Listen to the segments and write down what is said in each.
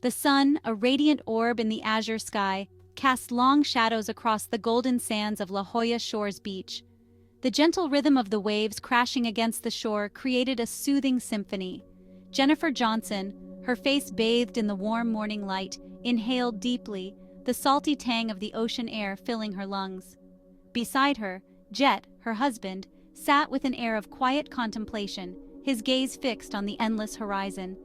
The sun, a radiant orb in the azure sky, cast long shadows across the golden sands of La Jolla Shores beach. The gentle rhythm of the waves crashing against the shore created a soothing symphony. Jennifer Johnson, her face bathed in the warm morning light, inhaled deeply, the salty tang of the ocean air filling her lungs. Beside her, Jett, her husband, sat with an air of quiet contemplation, his gaze fixed on the endless horizon.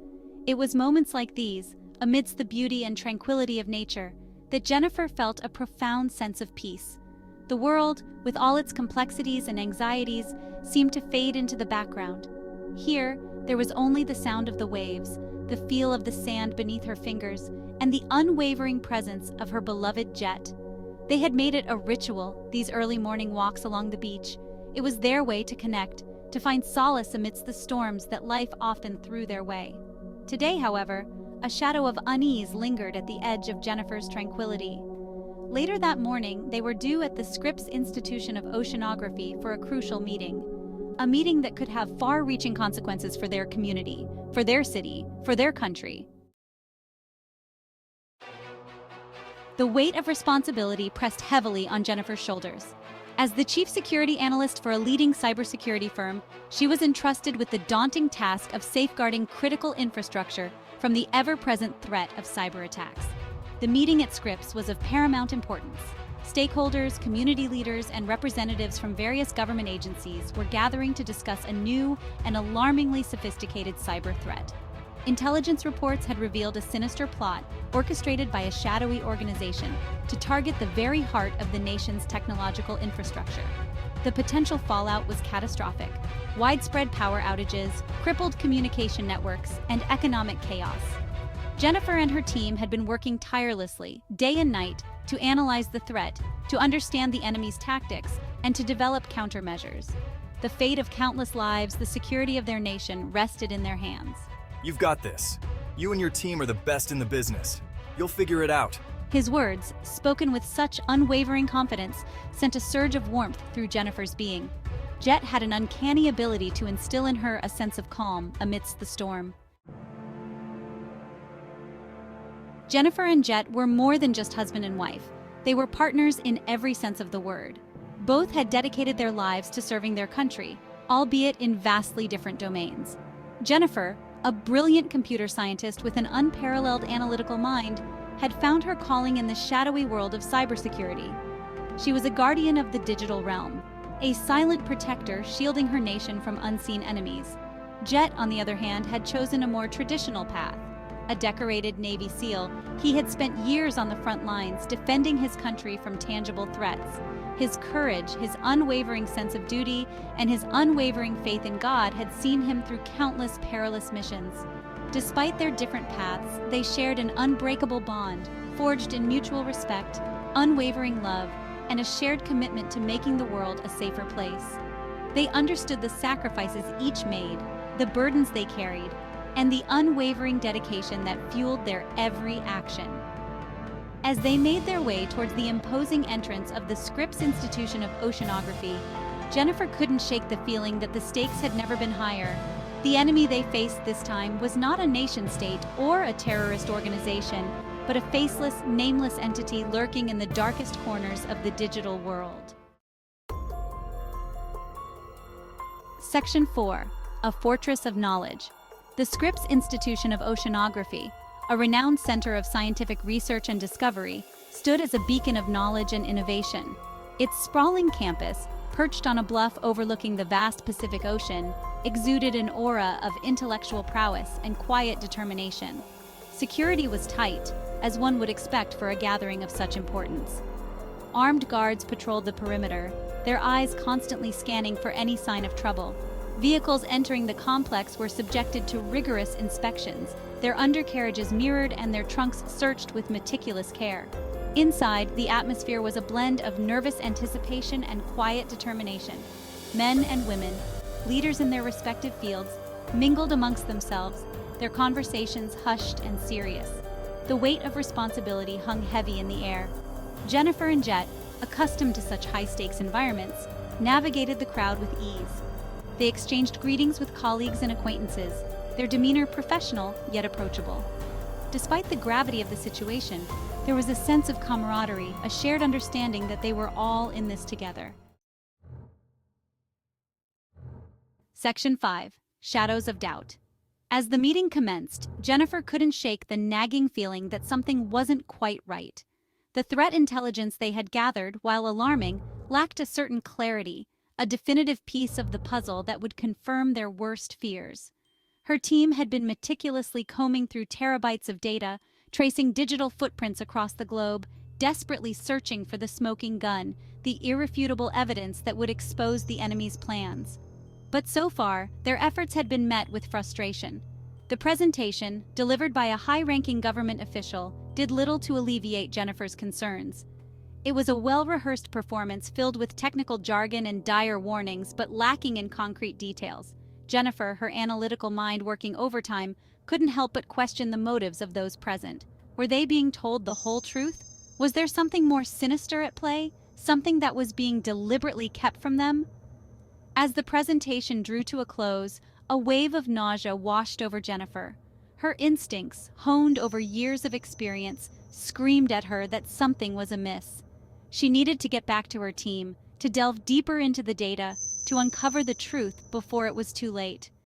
It was moments like these, amidst the beauty and tranquility of nature, that Jennifer felt a profound sense of peace. The world, with all its complexities and anxieties, seemed to fade into the background. Here, there was only the sound of the waves, the feel of the sand beneath her fingers, and the unwavering presence of her beloved Jett. They had made it a ritual, these early morning walks along the beach. It was their way to connect, to find solace amidst the storms that life often threw their way. Today, however, a shadow of unease lingered at the edge of Jennifer's tranquility. Later that morning, they were due at the Scripps Institution of Oceanography for a crucial meeting. A meeting that could have far-reaching consequences for their community, for their city, for their country. The weight of responsibility pressed heavily on Jennifer's shoulders. As the chief security analyst for a leading cybersecurity firm, she was entrusted with the daunting task of safeguarding critical infrastructure from the ever-present threat of cyberattacks. The meeting at Scripps was of paramount importance. Stakeholders, community leaders, and representatives from various government agencies were gathering to discuss a new and alarmingly sophisticated cyber threat. Intelligence reports had revealed a sinister plot orchestrated by a shadowy organization to target the very heart of the nation's technological infrastructure. The potential fallout was catastrophic: widespread power outages, crippled communication networks, and economic chaos. Jennifer and her team had been working tirelessly, day and night, to analyze the threat, to understand the enemy's tactics, and to develop countermeasures. The fate of countless lives, the security of their nation, rested in their hands. You've got this. You and your team are the best in the business. You'll figure it out. His words, spoken with such unwavering confidence, sent a surge of warmth through Jennifer's being. Jett had an uncanny ability to instill in her a sense of calm amidst the storm. Jennifer and Jett were more than just husband and wife. They were partners in every sense of the word. Both had dedicated their lives to serving their country, albeit in vastly different domains. Jennifer, a brilliant computer scientist with an unparalleled analytical mind, had found her calling in the shadowy world of cybersecurity. She was a guardian of the digital realm, a silent protector shielding her nation from unseen enemies. Jett, on the other hand, had chosen a more traditional path. A decorated Navy SEAL, he had spent years on the front lines defending his country from tangible threats. His courage, his unwavering sense of duty, and his unwavering faith in God had seen him through countless perilous missions. Despite their different paths, they shared an unbreakable bond, forged in mutual respect, unwavering love, and a shared commitment to making the world a safer place. They understood the sacrifices each made, the burdens they carried, and the unwavering dedication that fueled their every action. As they made their way towards the imposing entrance of the Scripps Institution of Oceanography, Jennifer couldn't shake the feeling that the stakes had never been higher. The enemy they faced this time was not a nation-state or a terrorist organization, but a faceless, nameless entity lurking in the darkest corners of the digital world. Section 4. A Fortress of Knowledge. The Scripps Institution of Oceanography, a renowned center of scientific research and discovery, stood as a beacon of knowledge and innovation. Its sprawling campus, perched on a bluff overlooking the vast Pacific Ocean, exuded an aura of intellectual prowess and quiet determination. Security was tight, as one would expect for a gathering of such importance. Armed guards patrolled the perimeter, their eyes constantly scanning for any sign of trouble. Vehicles entering the complex were subjected to rigorous inspections, their undercarriages mirrored and their trunks searched with meticulous care. Inside, the atmosphere was a blend of nervous anticipation and quiet determination. Men and women, leaders in their respective fields, mingled amongst themselves, their conversations hushed and serious. The weight of responsibility hung heavy in the air. Jennifer and Jett, accustomed to such high-stakes environments, navigated the crowd with ease. They exchanged greetings with colleagues and acquaintances, their demeanor professional yet approachable. Despite the gravity of the situation, there was a sense of camaraderie, a shared understanding that they were all in this together. Section 5. Shadows of Doubt. As the meeting commenced, Jennifer couldn't shake the nagging feeling that something wasn't quite right. The threat intelligence they had gathered, while alarming, lacked a certain clarity, a definitive piece of the puzzle that would confirm their worst fears. Her team had been meticulously combing through terabytes of data, tracing digital footprints across the globe, desperately searching for the smoking gun, the irrefutable evidence that would expose the enemy's plans. But so far, their efforts had been met with frustration. The presentation, delivered by a high-ranking government official, did little to alleviate Jennifer's concerns. It was a well-rehearsed performance filled with technical jargon and dire warnings, but lacking in concrete details. Jennifer, her analytical mind working overtime, couldn't help but question the motives of those present. Were they being told the whole truth? Was there something more sinister at play? Something that was being deliberately kept from them? As the presentation drew to a close, a wave of nausea washed over Jennifer. Her instincts, honed over years of experience, screamed at her that something was amiss. She needed to get back to her team, to delve deeper into the data, to uncover the truth before it was too late.